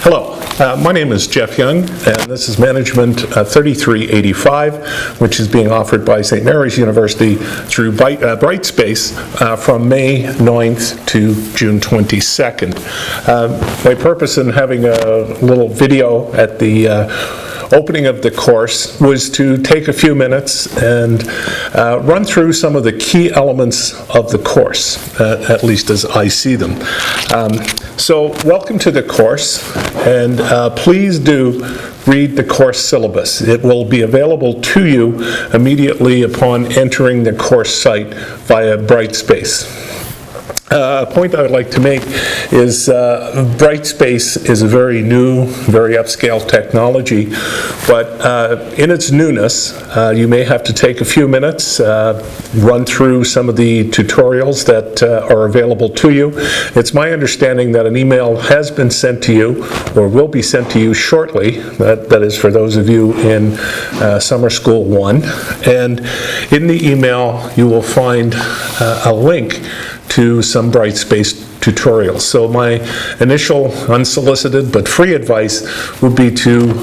Hello, my name is Jeff Young, and this is Management 3385, which is being offered by St. Mary's University through Brightspace from May 9th to June 22nd. My purpose in having a little video at the opening of the course was to take a few minutes and run through some of the key elements of the course, at least as I see them. So welcome to the course, and please do read the course syllabus. It will be available to you immediately upon entering the course site via Brightspace. A point I would like to make is Brightspace is a very new, very upscale technology, but in its newness, you may have to take a few minutes, run through some of the tutorials that are available to you. It's my understanding that an email has been sent to you, or will be sent to you shortly, that is for those of you in Summer School 1, and in the email you will find a link to some Brightspace tutorials. So my initial unsolicited but free advice would be to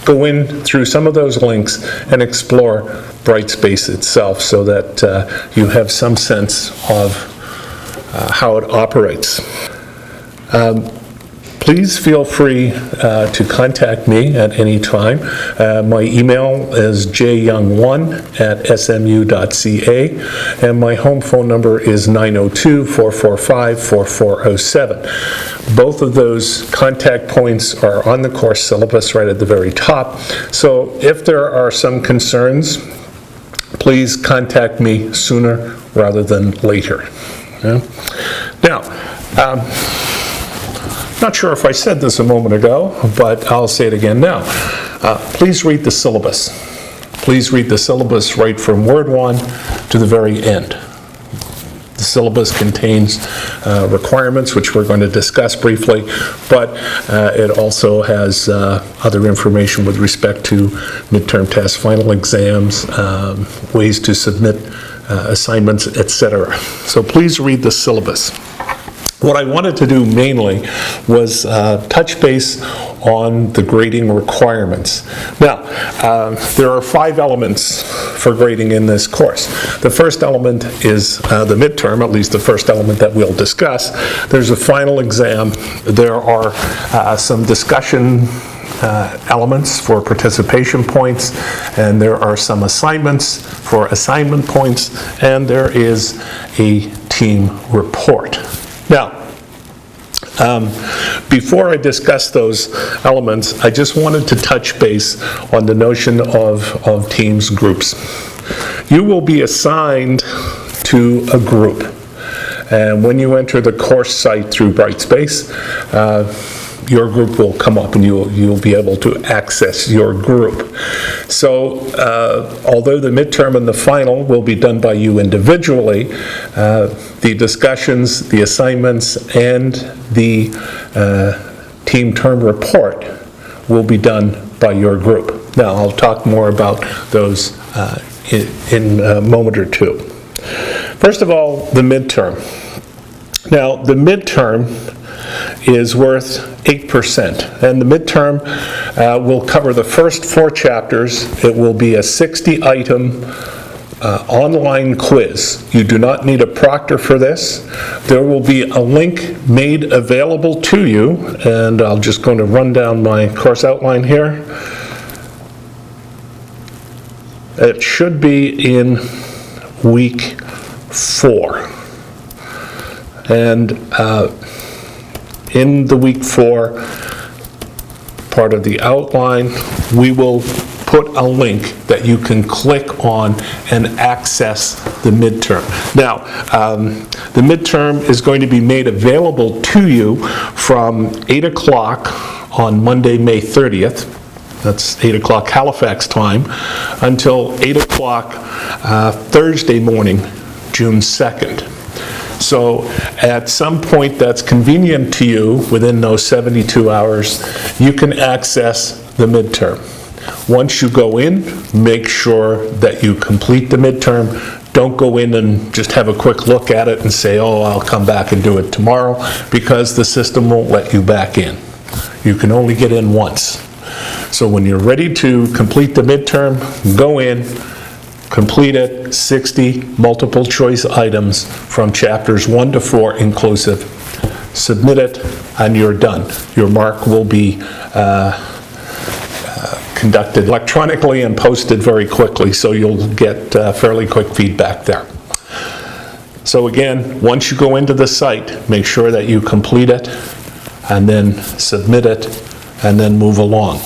go in through some of those links and explore Brightspace itself so that you have some sense of how it operates. Please feel free to contact me at any time. My email is jyoung1@smu.ca, and my home phone number is 902-445-4407. Both of those contact points are on the course syllabus right at the very top. So if there are some concerns, please contact me sooner rather than later. Yeah? Now, not sure if I said this a moment ago, but I'll say it again now. Please read the syllabus. Please read the syllabus right from word 1 to the very end. The syllabus contains requirements, which we're going to discuss briefly, but it also has other information with respect to midterm tests, final exams, ways to submit assignments, etc. So please read the syllabus. What I wanted to do mainly was touch base on the grading requirements. Now, there are 5 elements for grading in this course. The first element is the midterm, at least the first element that we'll discuss. There's a final exam. There are some discussion elements for participation points, and there are some assignments for assignment points, and there is a team report. Now, before I discuss those elements, I just wanted to touch base on the notion of teams, groups. You will be assigned to a group, and when you enter the course site through Brightspace, your group will come up and you'll be able to access your group. So although the midterm and the final will be done by you individually, the discussions, the assignments, and the team term report will be done by your group. Now I'll talk more about those in a moment or two. First of all, the midterm. Now the midterm is worth 8%, and the midterm will cover the first 4 chapters. It will be a 60-item online quiz. You do not need a proctor for this. There will be a link made available to you, and I'm just going to run down my course outline here. It should be in week 4, and in the week 4 part of the outline, we will put a link that you can click on and access the midterm. Now, the midterm is going to be made available to you from 8 o'clock on Monday, May 30th. That's 8 o'clock Halifax time, until 8 o'clock Thursday morning, June 2nd. So at some point that's convenient to you within those 72 hours, you can access the midterm. Once you go in, make sure that you complete the midterm. Don't go in and just have a quick look at it and say, oh, I'll come back and do it tomorrow, because the system won't let you back in. You can only get in once. So when you're ready to complete the midterm, go in, complete it, 60 multiple choice items from chapters 1 to 4 inclusive. Submit it, and you're done. Your mark will be conducted electronically and posted very quickly, so you'll get fairly quick feedback there. So again, once you go into the site, make sure that you complete it, and then submit it, and then move along.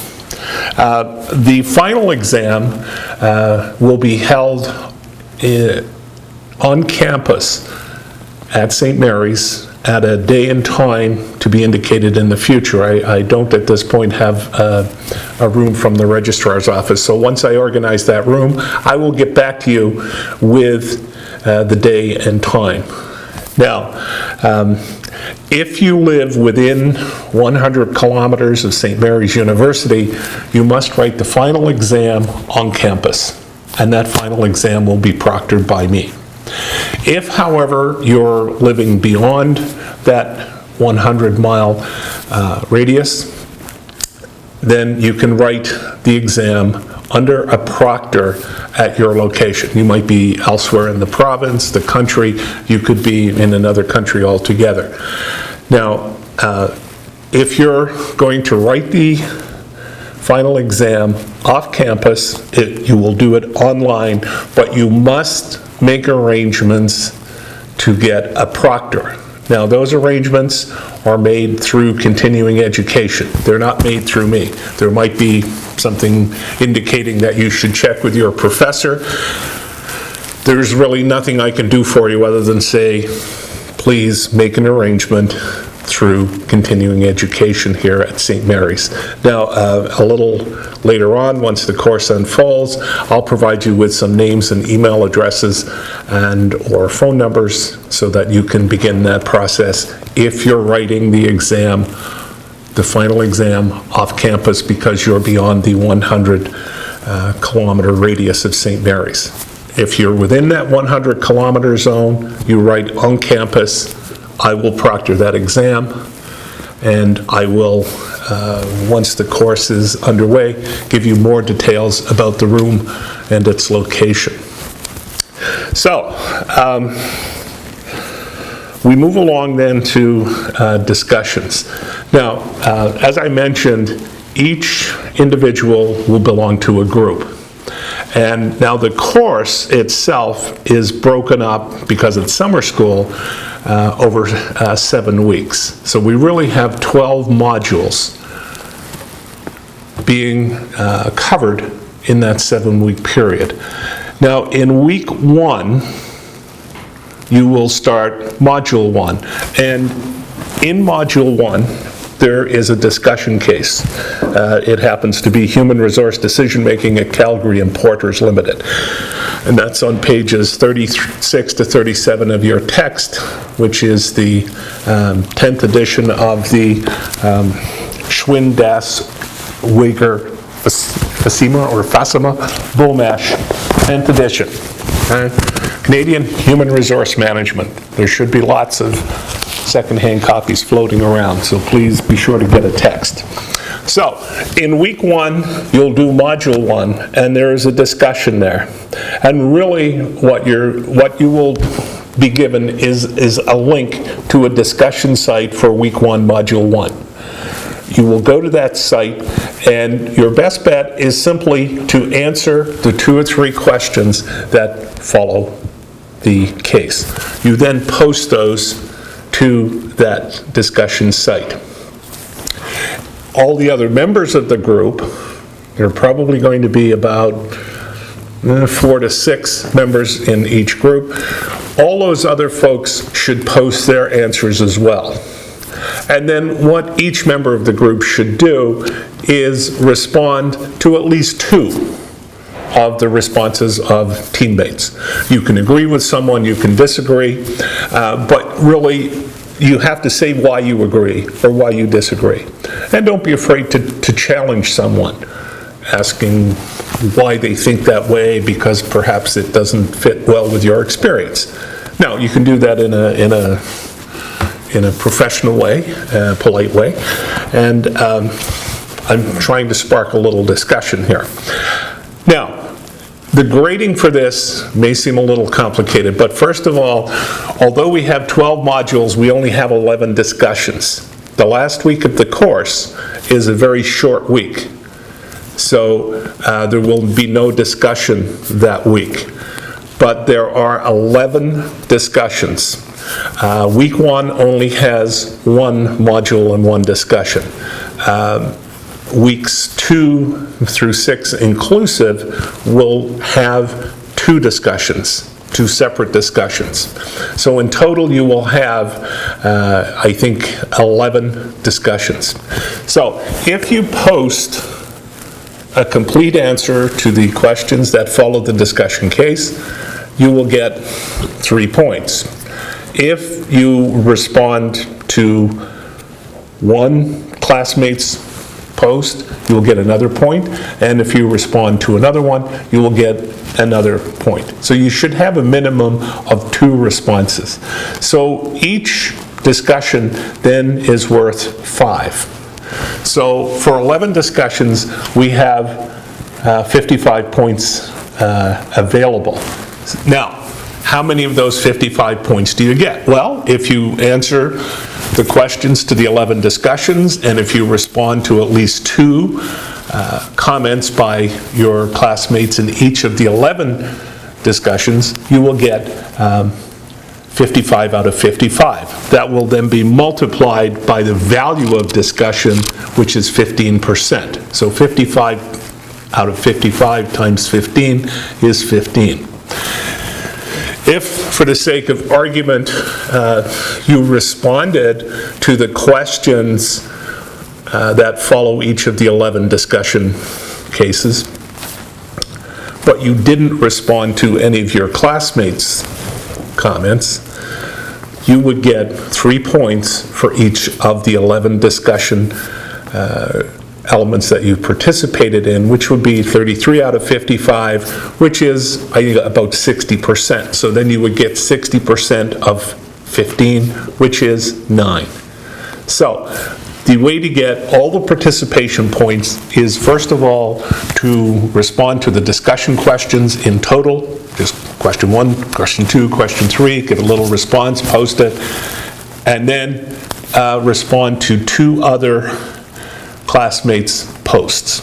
The final exam will be held on campus at St. Mary's at a day and time to be indicated in the future. I don't at this point have a room from the registrar's office, so once I organize that room, I will get back to you with the day and time. Now, if you live within 100 kilometers of St. Mary's University, you must write the final exam on campus, and that final exam will be proctored by me. If, however, you're living beyond that 100-mile radius, then you can write the exam under a proctor at your location. You might be elsewhere in the province, the country, you could be in another country altogether. Now, if you're going to write the final exam off campus, you will do it online, but you must make arrangements to get a proctor. Now, those arrangements are made through continuing education. They're not made through me. There might be something indicating that you should check with your professor. There's really nothing I can do for you other than say, please make an arrangement through continuing education here at St. Mary's. Now, a little later on, once the course unfolds, I'll provide you with some names and email addresses and or phone numbers so that you can begin that process if you're writing the exam, the final exam off campus, because you're beyond the 100 kilometer radius of St. Mary's. If you're within that 100 kilometer zone, you write on campus. I will proctor that exam, and I will, once the course is underway, give you more details about the room and its location. So, we move along then to discussions. Now, as I mentioned, each individual will belong to a group. And now the course itself is broken up, because it's summer school, over 7 weeks. So we really have 12 modules being covered in that 7-week period. Now, in week 1, you will start module 1. And in module 1, there is a discussion case. It happens to be Human Resource Decision-Making at Calgary and Porters Limited. And that's on pages 36 to 37 of your text, which is the 10th edition of the Schwinn Das Weger Fasima or Fasima Bullmash 10th edition. Canadian Human Resource Management. There should be lots of secondhand copies floating around, so please be sure to get a text. So, in week 1, you'll do module 1, and there is a discussion there. And really, what you will be given is a link to a discussion site for week 1, module 1. You will go to that site, and your best bet is simply to answer the 2 or 3 questions that follow the case. You then post those to that discussion site. All the other members of the group, there are probably going to be about 4 to 6 members in each group. All those other folks should post their answers as well. And then what each member of the group should do is respond to at least 2 of the responses of teammates. You can agree with someone, you can disagree, but really you have to say why you agree or why you disagree. And don't be afraid to challenge someone, asking why they think that way, because perhaps it doesn't fit well with your experience. Now, you can do that in a professional way, a polite way, and I'm trying to spark a little discussion here. Now, the grading for this may seem a little complicated, but first of all, although we have 12 modules, we only have 11 discussions. The last week of the course is a very short week, so there will be no discussion that week. But there are 11 discussions. Week 1 only has 1 module and 1 discussion. Weeks 2 through 6 inclusive will have 2 discussions, 2 separate discussions. So in total you will have, I think, 11 discussions. So if you post a complete answer to the questions that follow the discussion case, you will get 3 points. If you respond to one classmate's post, you will get another point, and if you respond to another one, you will get another point. So you should have a minimum of 2 responses. So each discussion then is worth 5. So for 11 discussions, we have 55 points available. Now, how many of those 55 points do you get? Well, if you answer the questions to the 11 discussions, and if you respond to at least 2 comments by your classmates in each of the 11 discussions, you will get 55 out of 55. That will then be multiplied by the value of discussion, which is 15%. So 55 out of 55 times 15 is 15. If, for the sake of argument, you responded to the questions that follow each of the 11 discussion cases, but you didn't respond to any of your classmates' comments, you would get 3 points for each of the 11 discussion elements that you participated in, which would be 33 out of 55, which is, I think, about 60%. So then you would get 60% of 15, which is 9. So the way to get all the participation points is, first of all, to respond to the discussion questions in total, just question 1, question 2, question 3, give a little response, post it, and then respond to 2 other classmates' posts.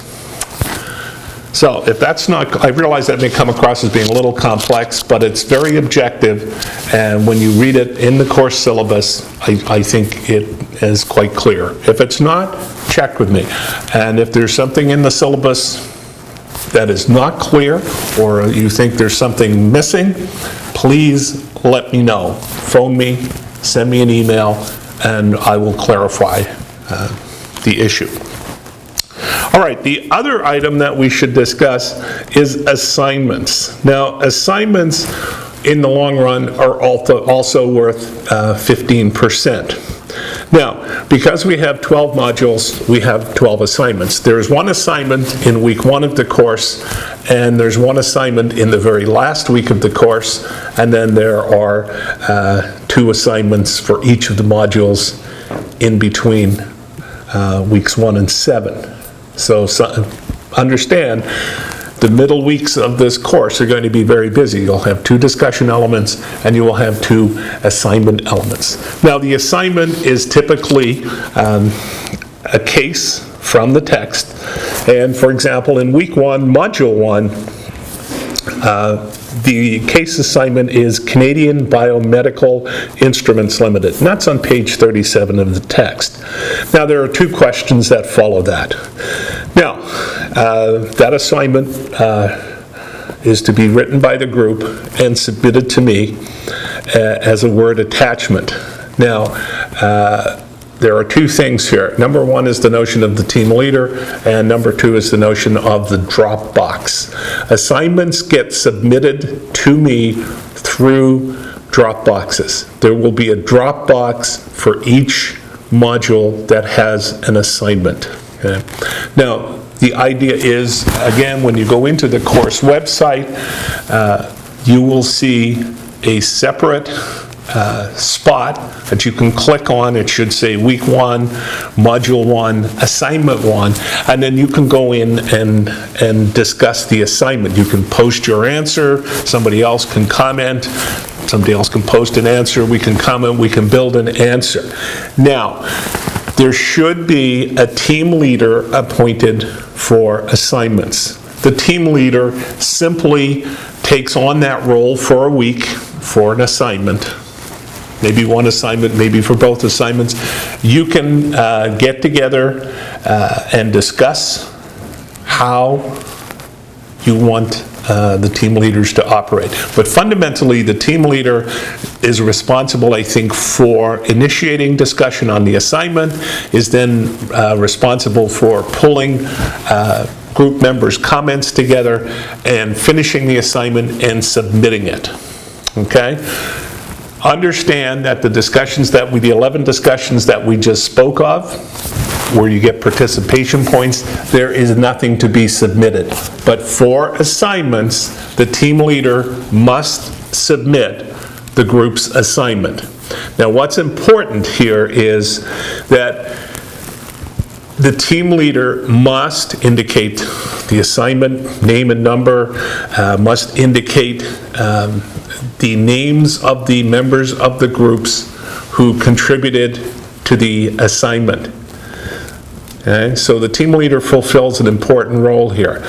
So if that's not, I realize that may come across as being a little complex, but it's very objective, and when you read it in the course syllabus, I think it is quite clear. If it's not, check with me. And if there's something in the syllabus that is not clear, or you think there's something missing, please let me know. Phone me, send me an email, and I will clarify the issue. All right, the other item that we should discuss is assignments. Now, assignments in the long run are also worth 15%. Now, because we have 12 modules, we have 12 assignments. There's 1 assignment in week 1 of the course, and there's 1 assignment in the very last week of the course, and then there are 2 assignments for each of the modules in between weeks 1 and 7. So understand, the middle weeks of this course are going to be very busy. You'll have 2 discussion elements, and you will have 2 assignment elements. Now, the assignment is typically a case from the text. And for example, in week 1, module 1, the case assignment is Canadian Biomedical Instruments Limited, and that's on page 37 of the text. Now, there are 2 questions that follow that. Now, that assignment is to be written by the group and submitted to me as a Word attachment. Now, there are 2 things here. Number 1 is the notion of the team leader, and number 2 is the notion of the Dropbox. Assignments get submitted to me through Dropboxes. There will be a Dropbox for each module that has an assignment. Okay? Now, The idea is, again, when you go into the course website, you will see a separate spot that you can click on. It should say week 1, module 1, assignment 1, and then you can go in and discuss the assignment. You can post your answer, somebody else can comment, somebody else can post an answer, we can comment, we can build an answer. Now, there should be a team leader appointed for assignments. The team leader simply takes on that role for a week for an assignment. Maybe one assignment, maybe for both assignments. You can get together and discuss how you want the team leaders to operate. But fundamentally, the team leader is responsible, I think, for initiating discussion on the assignment, is then responsible for pulling group members' comments together and finishing the assignment and submitting it. Okay? Understand that the 11 discussions that we just spoke of, where you get participation points, there is nothing to be submitted. But for assignments, the team leader must submit the group's assignment. Now, what's important here is that the team leader must indicate the assignment, name and number, must indicate the names of the members of the groups who contributed to the assignment. Okay, so the team leader fulfills an important role here.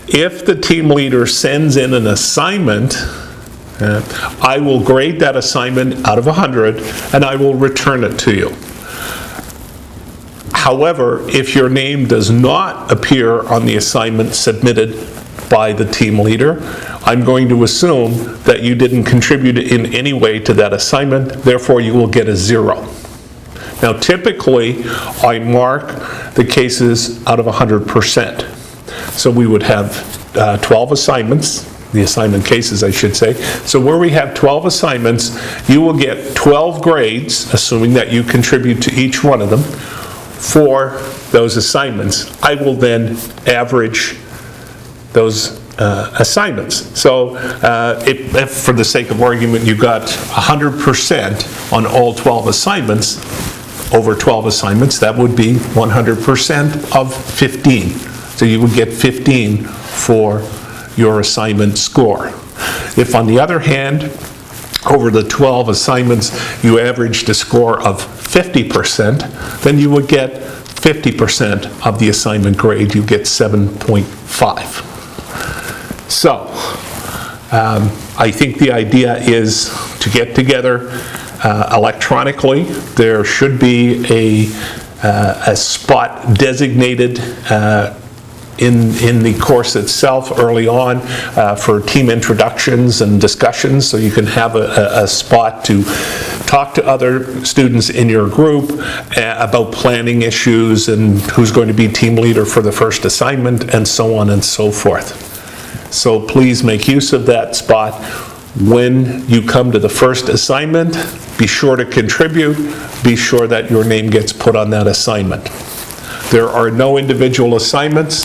If the team leader sends in an assignment, I will grade that assignment out of 100 and I will return it to you. However, if your name does not appear on the assignment submitted by the team leader, I'm going to assume that you didn't contribute in any way to that assignment, therefore you will get a 0. Now typically, I mark the cases out of 100%. So we would have 12 assignments, the assignment cases I should say. So where we have 12 assignments, you will get 12 grades, assuming that you contribute to each one of them, for those assignments. I will then average those assignments. So if for the sake of argument you got 100% on all 12 assignments, over 12 assignments, that would be 100% of 15. So you would get 15 for your assignment score. If on the other hand, over the 12 assignments, you averaged a score of 50%, then you would get 50% of the assignment grade. You get 7.5. So, I think the idea is to get together electronically. There should be a spot designated in the course itself early on for team introductions and discussions, so you can have a spot to talk to other students in your group about planning issues and who's going to be team leader for the first assignment and so on and so forth. So please make use of that spot. When you come to the first assignment, be sure to contribute, be sure that your name gets put on that assignment. There are no individual assignments.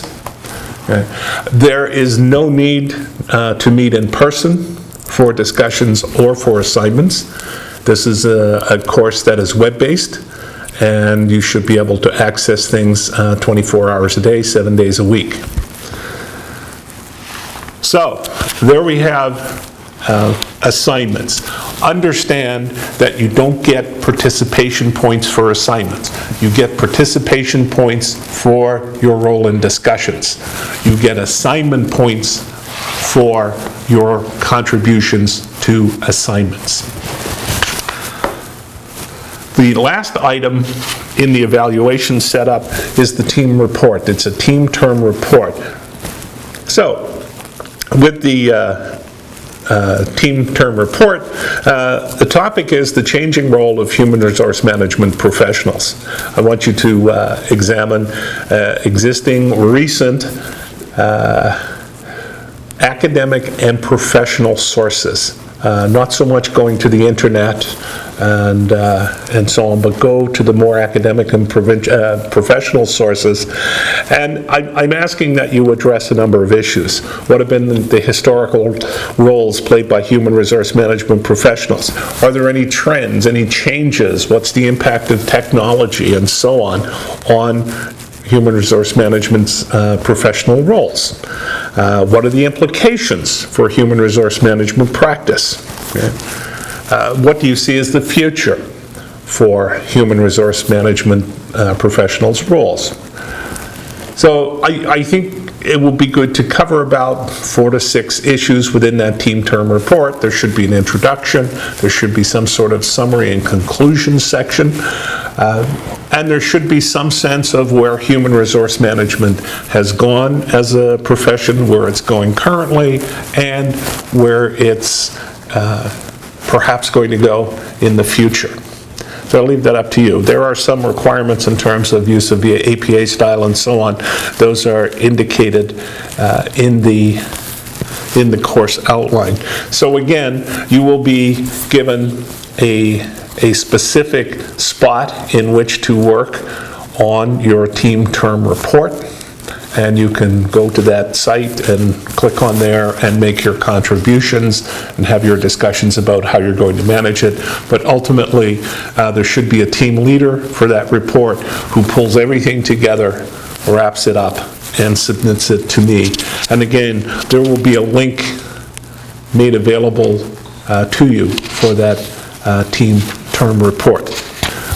There is no need to meet in person for discussions or for assignments. This is a course that is web-based, and you should be able to access things 24 hours a day, 7 days a week. So, there we have assignments. Understand that you don't get participation points for assignments. You get participation points for your role in discussions. You get assignment points for your contributions to assignments. The last item in the evaluation setup is the team report. It's a team term report. So, with the team term report, the topic is the changing role of human resource management professionals. I want you to examine existing, recent academic and professional sources not so much going to the internet and so on, but go to the more academic and professional sources. And I'm asking that you address a number of issues. What have been the historical roles played by human resource management professionals? Are there any trends, any changes? What's the impact of technology and so on human resource management's professional roles? What are the implications for human resource management practice? Okay. What do you see as the future for human resource management professionals' roles? So I think it will be good to cover about 4 to 6 issues within that team term report. There should be an introduction, there should be some sort of summary and conclusion section, and there should be some sense of where human resource management has gone as a profession, where it's going currently, and where it's perhaps going to go in the future. So I'll leave that up to you. There are some requirements in terms of use of the APA style and so on. Those are indicated in the course outline. So again, you will be given a specific spot in which to work on your team term report, and you can go to that site and click on there and make your contributions and have your discussions about how you're going to manage it. But ultimately, there should be a team leader for that report who pulls everything together, wraps it up, and submits it to me. And again, there will be a link made available to you for that team term report.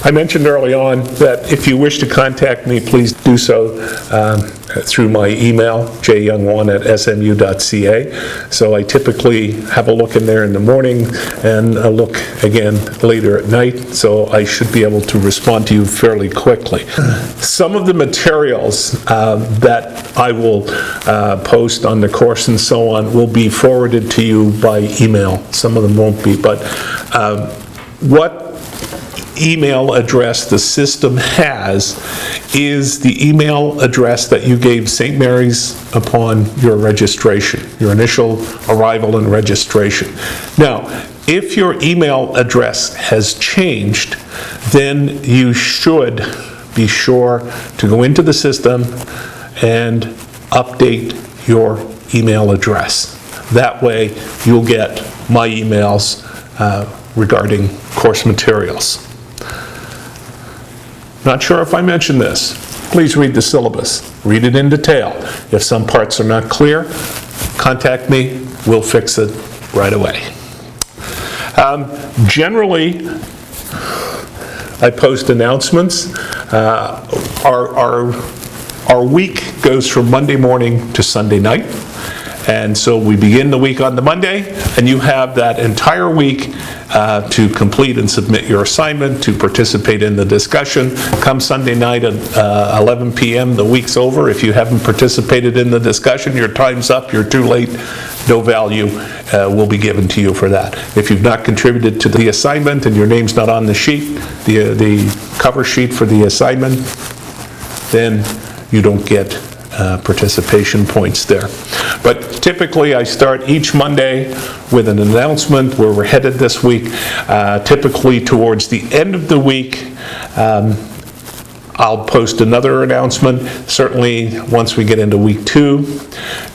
I mentioned early on that if you wish to contact me, please do so through my email, jyoung1@smu.ca. So I typically have a look in there in the morning and a look again later at night, so I should be able to respond to you fairly quickly. Some of the materials that I will post on the course and so on will be forwarded to you by email. Some of them won't be, but what email address the system has is the email address that you gave St. Mary's upon your registration, your initial arrival and registration. Now, if your email address has changed, then you should be sure to go into the system and update your email address. That way, you'll get my emails regarding course materials. Not sure if I mentioned this. Please read the syllabus. Read it in detail. If some parts are not clear, contact me. We'll fix it right away. Generally, I post announcements. Our week goes from Monday morning to Sunday night. And so we begin the week on the Monday, and you have that entire week to complete and submit your assignment, to participate in the discussion. Come Sunday night at 11 p.m., the week's over. If you haven't participated in the discussion, your time's up, you're too late, no value will be given to you for that. If you've not contributed to the assignment and your name's not on the sheet, the cover sheet for the assignment, then you don't get participation points there. But typically I start each Monday with an announcement where we're headed this week. Typically towards the end of the week, I'll post another announcement, certainly once we get into week 2.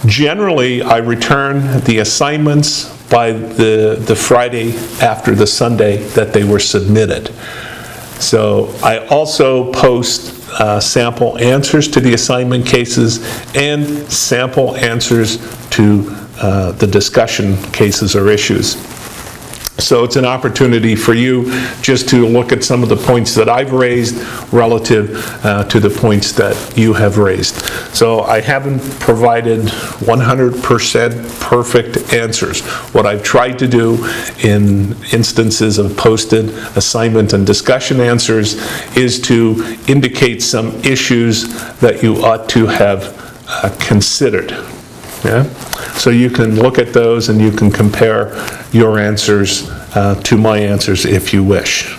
Generally, I return the assignments by the Friday after the Sunday that they were submitted. So I also post sample answers to the assignment cases and sample answers to the discussion cases or issues. So it's an opportunity for you just to look at some of the points that I've raised relative to the points that you have raised. So I haven't provided 100% perfect answers. What I've tried to do in instances of posted assignment and discussion answers is to indicate some issues that you ought to have considered. Yeah? So you can look at those and you can compare your answers to my answers if you wish.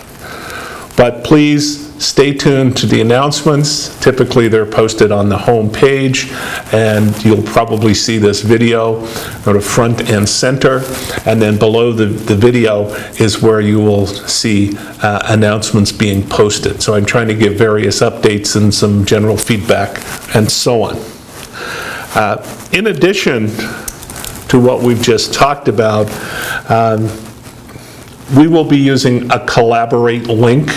But please stay tuned to the announcements. Typically, they're posted on the home page, and you'll probably see this video sort of front and center, and then below the video is where you will see announcements being posted. So I'm trying to give various updates and some general feedback and so on. In addition to what we've just talked about, we will be using a Collaborate link,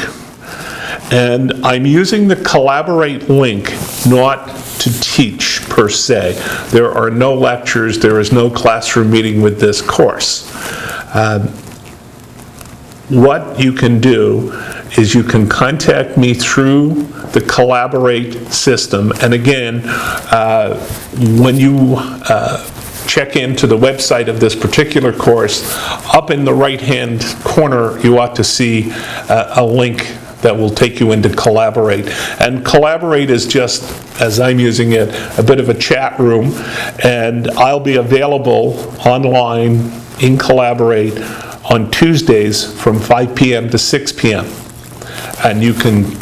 and I'm using the Collaborate link not to teach per se. There are no lectures, there is no classroom meeting with this course. What you can do is you can contact me through the Collaborate system, and again, when you check into the website of this particular course, up in the right-hand corner, you ought to see a link that will take you into Collaborate. And Collaborate is just, as I'm using it, a bit of a chat room, and I'll be available online in Collaborate on Tuesdays from 5 p.m. to 6 p.m. And you can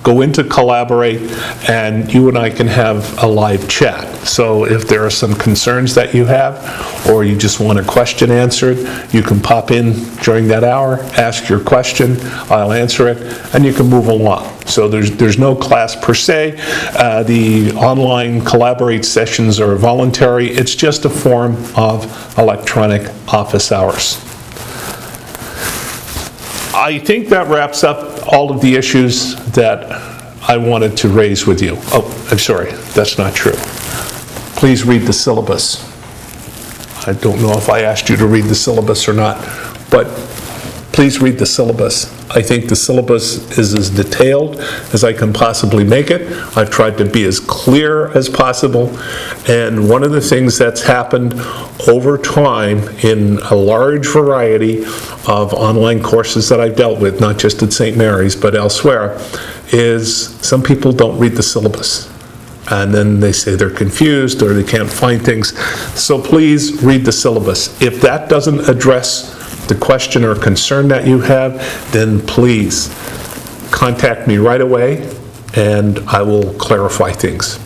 go into Collaborate, and you and I can have a live chat. So if there are some concerns that you have, or you just want a question answered, you can pop in during that hour, ask your question, I'll answer it, and you can move along. So there's no class per se. The online Collaborate sessions are voluntary. It's just a form of electronic office hours. I think that wraps up all of the issues that I wanted to raise with you. Oh, I'm sorry, that's not true. Please read the syllabus. I don't know if I asked you to read the syllabus or not, but please read the syllabus. I think the syllabus is as detailed as I can possibly make it. I've tried to be as clear as possible, and one of the things that's happened over time in a large variety of online courses that I've dealt with, not just at St. Mary's but elsewhere, is some people don't read the syllabus. And then they say they're confused or they can't find things. So please read the syllabus. If that doesn't address the question or concern that you have, then please contact me right away and I will clarify things.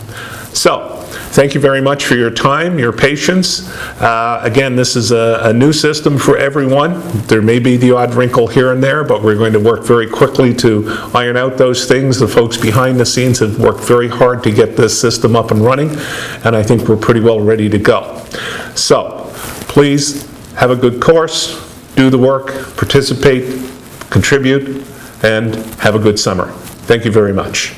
So, thank you very much for your time, your patience. Again, this is a new system for everyone. There may be the odd wrinkle here and there, but we're going to work very quickly to iron out those things. The folks behind the scenes have worked very hard to get this system up and running, and I think we're pretty well ready to go. So, please have a good course, do the work, participate, contribute, and have a good summer. Thank you very much.